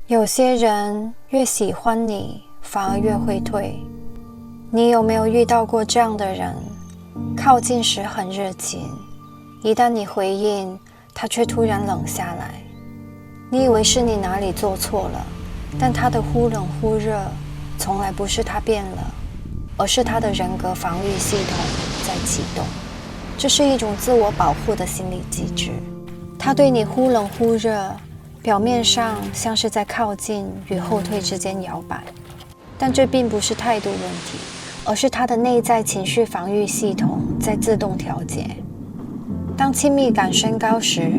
有些人越喜欢你，反而越会退。你有没有遇到过这样的人？靠近时很热情，一旦你回应，他却突然冷下来。你以为是你哪里做错了，但他的忽冷忽热，从来不是他变了，而是他的人格防御系统在启动。这是一种自我保护的心理机制。他对你忽冷忽热，表面上像是在靠近与后退之间摇摆，但这并不是态度问题，而是他的内在情绪防御系统在自动调节。当亲密感升高时，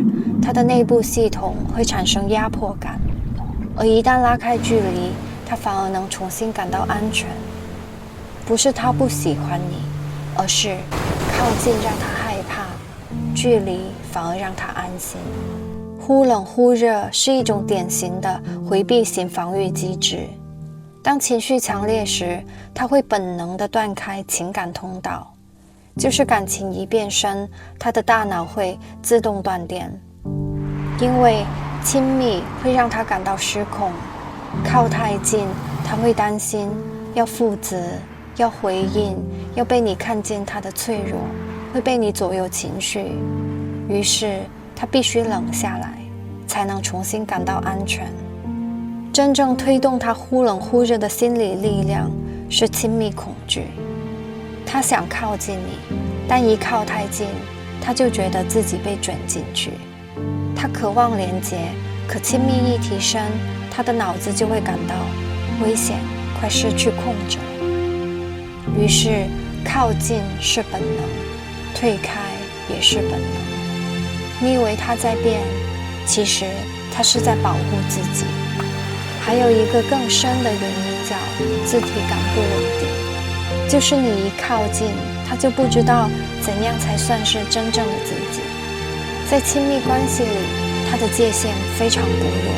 他的内部系统会产生压迫感，而一旦拉开距离，他反而能重新感到安全。不是他不喜欢你，而是靠近让他害怕，距离反而让他安心。忽冷忽热是一种典型的回避型防御机制。当情绪强烈时，他会本能地断开情感通道，就是感情一变深，他的大脑会自动断电。因为亲密会让他感到失控，靠太近他会担心要负责，要回应，要被你看见他的脆弱，会被你左右情绪，于是他必须冷下来，才能重新感到安全。真正推动他忽冷忽热的心理力量是亲密恐惧。他想靠近你，但一靠太近，他就觉得自己被卷进去。他渴望连结，可亲密一提升，他的脑子就会感到危险，快失去控制了。于是靠近是本能，退开也是本能。你以为他在变，其实他是在保护自己。还有一个更深的原因叫自体感不稳定，就是你一靠近，他就不知道怎样才算是真正的自己。在亲密关系里，他的界限非常薄弱，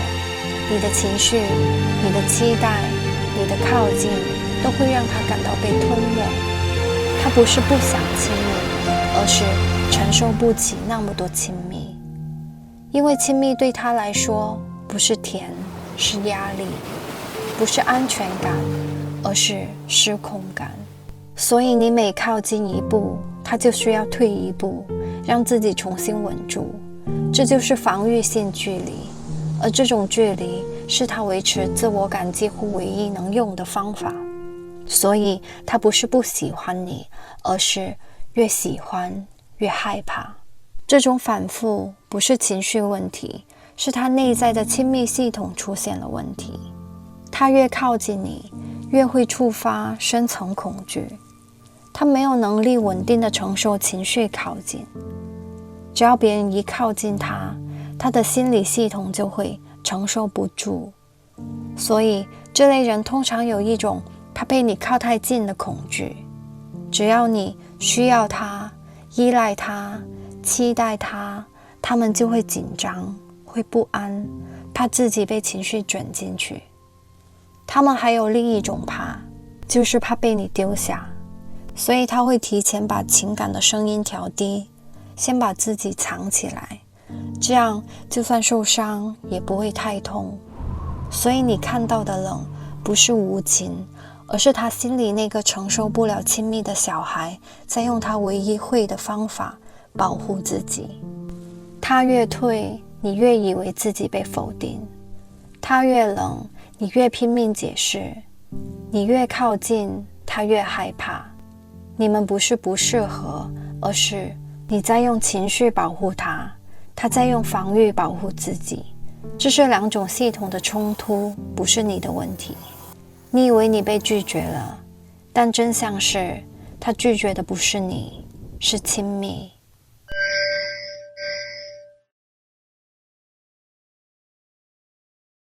你的情绪、你的期待、你的靠近，都会让他感到被吞没。他不是不想亲密，而是承受不起那么多亲密。因为亲密对他来说不是甜，是压力，不是安全感，而是失控感。所以你每靠近一步，他就需要退一步，让自己重新稳住。这就是防御性距离，而这种距离是他维持自我感几乎唯一能用的方法。所以他不是不喜欢你，而是越喜欢越害怕。这种反复不是情绪问题，是他内在的亲密系统出现了问题。他越靠近你，越会触发深层恐惧。他没有能力稳定地承受情绪靠近。只要别人一靠近他，他的心理系统就会承受不住。所以这类人通常有一种怕被你靠太近的恐惧。只要你需要他、依赖他、期待他，他们就会紧张，会不安，怕自己被情绪卷进去。他们还有另一种怕，就是怕被你丢下，所以他会提前把情感的声音调低，先把自己藏起来，这样就算受伤也不会太痛。所以你看到的冷，不是无情，而是他心里那个承受不了亲密的小孩，在用他唯一会的方法保护自己。他越退，你越以为自己被否定；他越冷，你越拼命解释；你越靠近，他越害怕。你们不是不适合，而是你在用情绪保护他，他在用防御保护自己。这是两种系统的冲突，不是你的问题。你以为你被拒绝了，但真相是，他拒绝的不是你，是亲密。